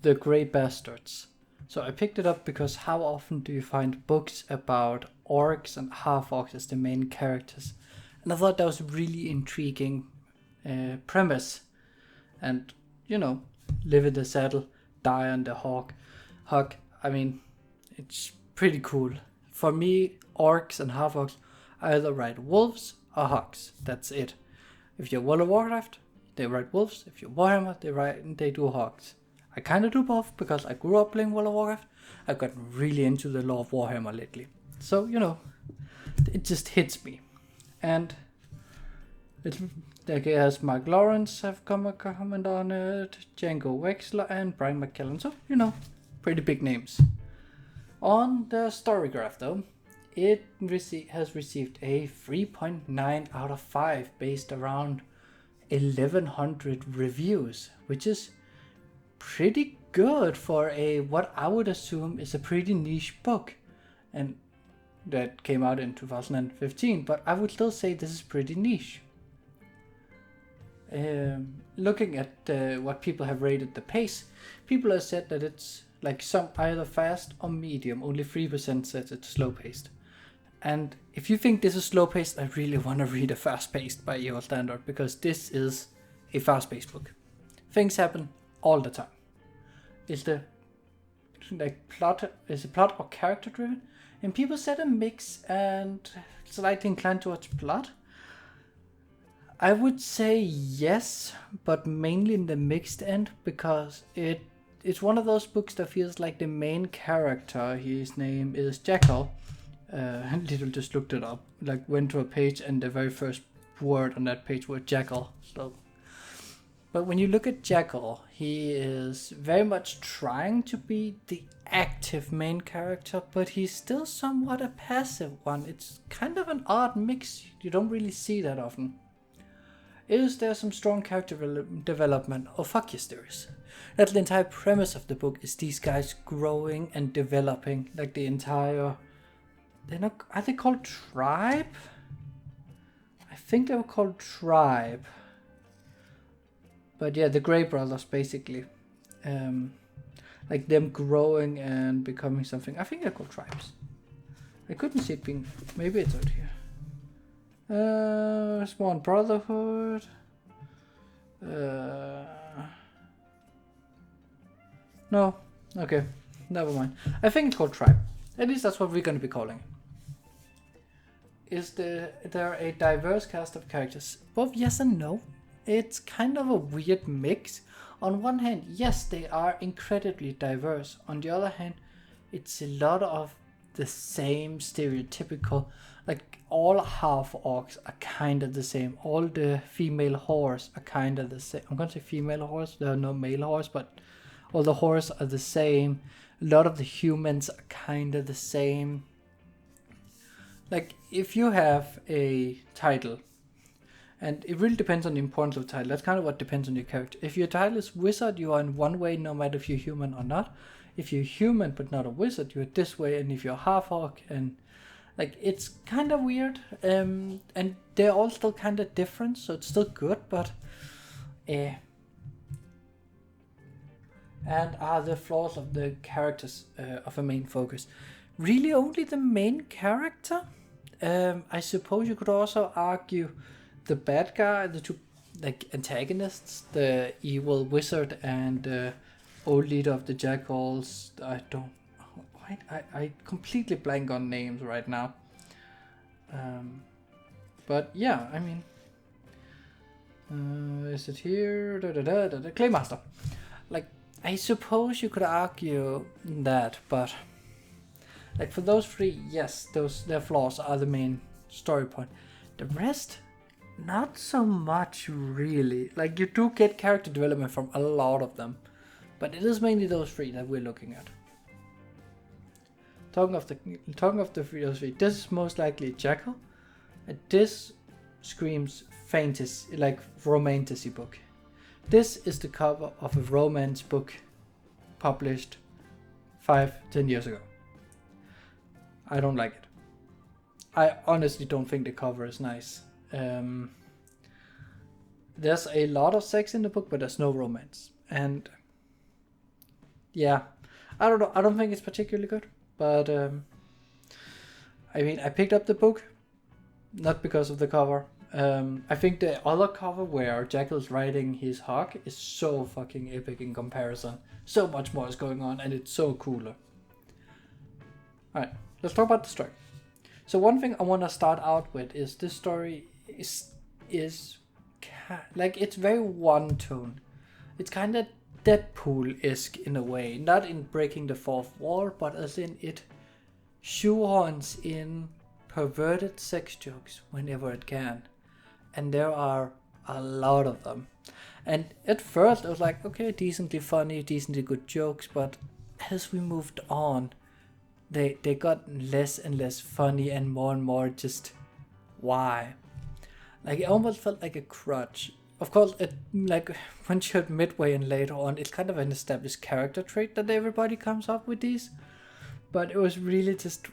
The Grey Bastards. So I picked it up because how often do you find books about orcs and half-orcs as the main characters? And I thought that was a really intriguing premise. And, live in the saddle, die on the hug. I mean, it's pretty cool. For me, orcs and half-orcs either ride wolves or hogs. That's it. If you're World of Warcraft, they ride wolves. If you're Warhammer, they do hogs. I kind of do both because I grew up playing World of Warcraft. I've gotten really into the lore of Warhammer lately. So, it just hits me. And as Mark Lawrence have comment on it, Django Wexler and Brian McKellen. So, pretty big names. On the story graph though, it has received a 3.9 out of 5 based around 1100 reviews, which is pretty good for what I would assume is a pretty niche book, and that came out in 2015, but I would still say this is pretty niche. Looking at what people have rated the pace, people have said that it's like some either fast or medium. Only 3% says it's slow paced. And if you think this is slow paced, I really want to read a fast paced by your standard, because this is a fast paced book. Things happen all the time. Is the plot or character driven? And people said a mix and slightly inclined towards plot. I would say yes, but mainly in the mixed end, because it's one of those books that feels like the main character, his name is Jackal. Little just looked it up, like went to a page and the very first word on that page was Jackal. But when you look at Jackal, he is very much trying to be the active main character, but he's still somewhat a passive one. It's kind of an odd mix. You don't really see that often. Is there some strong character development? Oh, fuck yes, there is. That's the entire premise of the book, is these guys growing and developing, like the entire... Are they called tribe? I think they were called tribe. But yeah, the Grey Brothers, basically. Like them growing and becoming something. I think they're called tribes. I couldn't see it being... Maybe it's out here. Sworn Brotherhood. No. Okay. Never mind. I think it's called Tribe. At least that's what we're going to be calling it. Is there a diverse cast of characters? Both yes and no. It's kind of a weird mix. On one hand, yes, they are incredibly diverse. On the other hand, it's a lot of the same stereotypical, like all half orcs are kind of the same. All the female whores are kind of the same. I'm going to say female whores, there are no male whores, but all the whores are the same. A lot of the humans are kind of the same. Like if you have a title, and it really depends on the importance of the title. That's kind of what depends on your character. If your title is wizard, you are in one way no matter if you're human or not. If you're human but not a wizard, you're this way. And if you're half orc, and like it's kind of weird. And they're all still kind of different, so it's still good, but and are the flaws of the characters of a main focus? Really only the main character? I suppose you could also argue the bad guy, the two like antagonists, the evil wizard and the old leader of the jackals. I completely blank on names right now. But yeah, I mean, is it here? The Claymaster. Like, I suppose you could argue that, but like for those three, yes, their flaws are the main story point. The rest, not so much really. Like you do get character development from a lot of them, but it is mainly those three that we're looking at. Talking of the those three, this is most likely Jackal. And this screams fantasy, like romantasy book. This is the cover of a romance book published 5-10 years ago. I don't like it. I honestly don't think the cover is nice. There's a lot of sex in the book, but there's no romance. And yeah, I don't know. I don't think it's particularly good, but I mean, I picked up the book not because of the cover. I think the other cover where Jekyll's riding his hawk is so fucking epic in comparison. So much more is going on, and it's so cooler. Alright, let's talk about the story. So one thing I want to start out with is this story is like, it's very one tone. It's kind of Deadpool-esque in a way, not in breaking the fourth wall, but as in it shoehorns in perverted sex jokes whenever it can, and there are a lot of them. And at first I was like, okay, decently funny, decently good jokes, but as we moved on, they got less and less funny and more just why. Like, it almost felt like a crutch. Of course, it, like, once you're midway and later on, it's kind of an established character trait that everybody comes up with these. But it was really just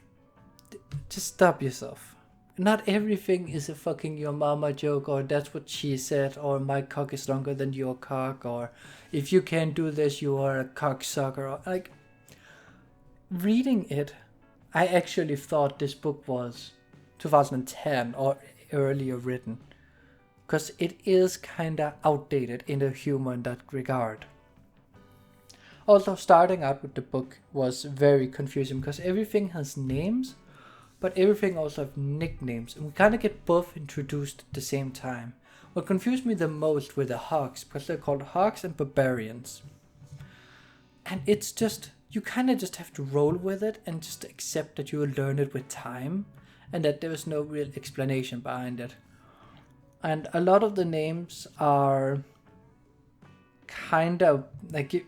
stop yourself. Not everything is a fucking your mama joke, or that's what she said, or my cock is longer than your cock, or if you can't do this, you are a cocksucker. Or, like, reading it, I actually thought this book was 2010 or earlier written, because it is kinda outdated in the humor in that regard. Also, starting out with the book was very confusing because everything has names, but everything also have nicknames, and we kind of get both introduced at the same time. What confused me the most were the Hawks, because they're called Hawks and Barbarians. And it's just, you kind of just have to roll with it and just accept that you will learn it with time, and that there is no real explanation behind it. And a lot of the names are kind of like,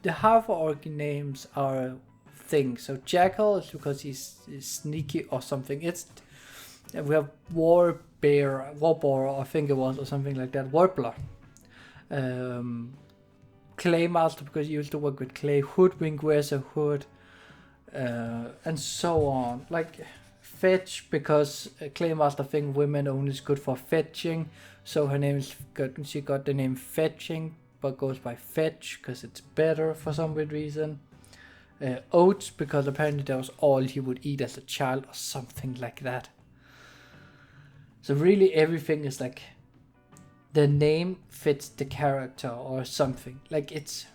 the half-orc names are things. So Jackal is because he's sneaky or something. We have Warboar, I think it was, or something like that. Warbler. Claymaster because he used to work with clay. Hoodwink wears a hood. And so on. Like, Fetch because Claymaster think women only is good for fetching. So her name is she got the name Fetching, but goes by Fetch because it's better for some weird reason. Oats because apparently that was all he would eat as a child or something like that. So really everything is like, the name fits the character or something. Like, it's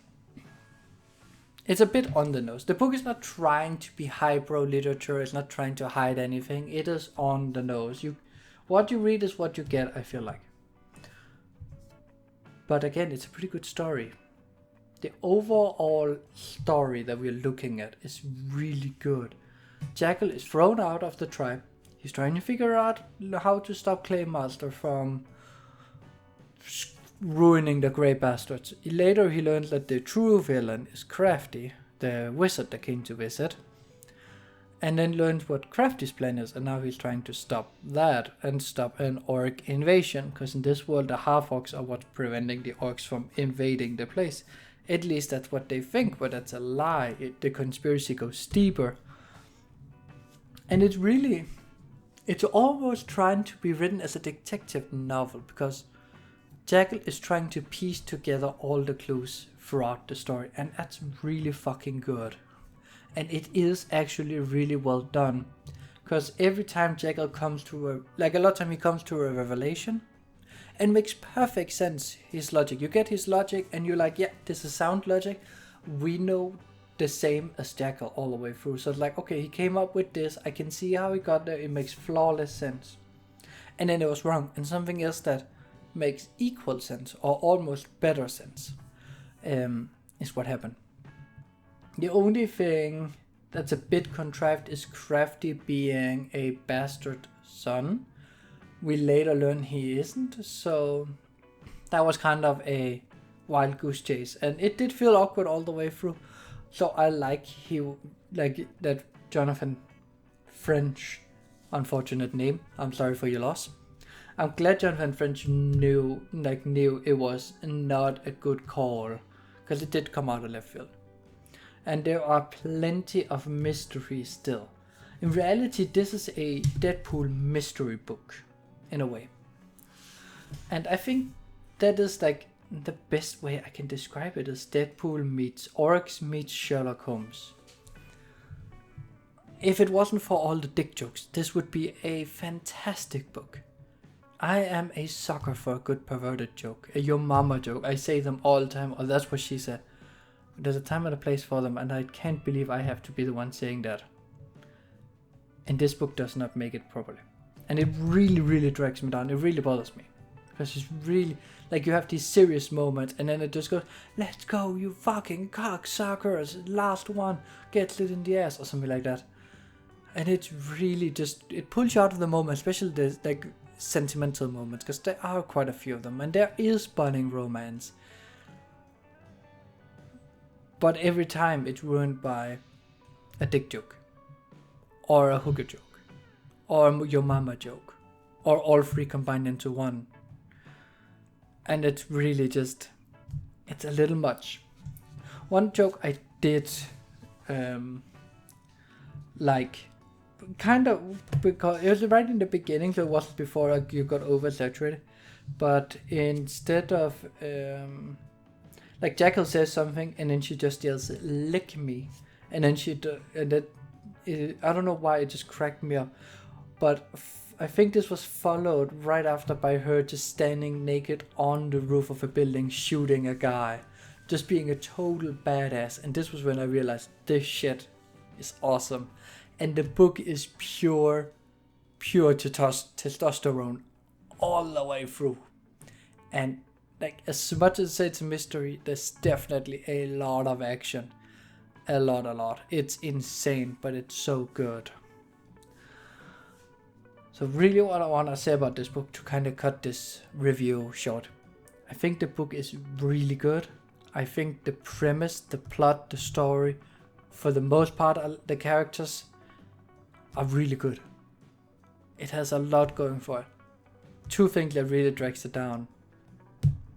a bit on the nose. The book is not trying to be highbrow literature. It's not trying to hide anything. It is on the nose. What you read is what you get, I feel like. But again, it's a pretty good story. The overall story that we're looking at is really good. Jackal is thrown out of the tribe. He's trying to figure out how to stop Claymaster from ruining the Grey Bastards. Later he learns that the true villain is Crafty, the wizard that came to visit. And then learns what Crafty's plan is, and now he's trying to stop that and stop an orc invasion, because in this world the half-orcs are what's preventing the orcs from invading the place. At least that's what they think, but that's a lie. The conspiracy goes deeper. And it's almost trying to be written as a detective novel, because Jackal is trying to piece together all the clues throughout the story, and that's really fucking good. And it is actually really well done, because every time Jackal comes to a lot of time he comes to a revelation, and makes perfect sense, his logic. You get his logic and you're like, yeah, this is sound logic. We know the same as Jackal all the way through. So it's like, okay, he came up with this. I can see how he got there. It makes flawless sense. And then it was wrong. And something else that makes equal sense or almost better sense is what happened. The only thing that's a bit contrived is Crafty being a bastard son. We later learn he isn't, so that was kind of a wild goose chase, and it did feel awkward all the way through. So I like that Jonathan French, unfortunate name. I'm sorry for your loss. I'm glad Jonathan French knew it was not a good call, because it did come out of left field. And there are plenty of mysteries still. In reality, this is a Deadpool mystery book, in a way. And I think that is like the best way I can describe it is Deadpool meets Oryx meets Sherlock Holmes. If it wasn't for all the dick jokes, this would be a fantastic book. I am a sucker for a good perverted joke, a your mama joke. I say them all the time, or that's what she said. There's a time and a place for them, and I can't believe I have to be the one saying that. And this book does not make it properly. And it really, really drags me down. It really bothers me. Because it's really, like, you have these serious moments, and then it just goes, let's go, you fucking cocksuckers, last one, get lit in the ass, or something like that. And it's really just, it pulls you out of the moment, especially the, like, sentimental moments, because there are quite a few of them, and there is budding romance. But every time it's ruined by a dick joke, or a hooker joke, or your mama joke, or all three combined into one. And it's really just, it's a little much. One joke I did, like, kind of, because it was right in the beginning, so it wasn't before you got oversaturated. But instead of, like, Jackal says something, and then she just yells, lick me. And then I don't know why, it just cracked me up. But I think this was followed right after by her just standing naked on the roof of a building shooting a guy. Just being a total badass. And this was when I realized this shit is awesome. And the book is pure testosterone all the way through. And like, as much as it's a mystery, there's definitely a lot of action. A lot. It's insane, but it's so good. So really what I want to say about this book, to kind of cut this review short. I think the book is really good. I think the premise, the plot, the story, for the most part, the characters are really good. It has a lot going for it. Two things that really drags it down.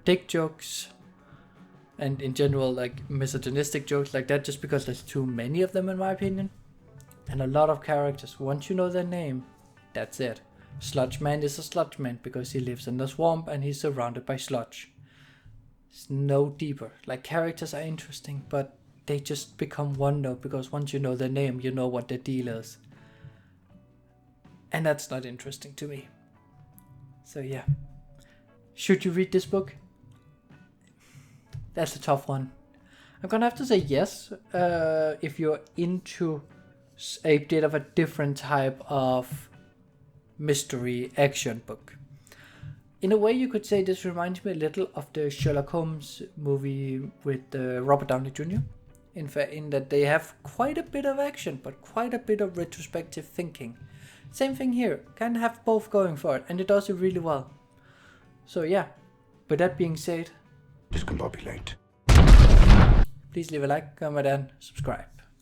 Dick jokes, and in general, like, misogynistic jokes like that, just because there's too many of them in my opinion. And a lot of characters, once you know their name, that's it. Sludge Man is a sludge man because he lives in the swamp and he's surrounded by sludge. It's no deeper. Like, characters are interesting, but they just become one note because once you know their name, you know what their deal is. And that's not interesting to me. So yeah. Should you read this book? That's a tough one. I'm gonna have to say yes, if you're into a bit of a different type of mystery action book. In a way, you could say this reminds me a little of the Sherlock Holmes movie with Robert Downey Jr. In fact, in that they have quite a bit of action, but quite a bit of retrospective thinking. Same thing here, kind of have both going for it, and it does it really well. So yeah, with that being said, Discombobulate. please leave a like, comment and subscribe.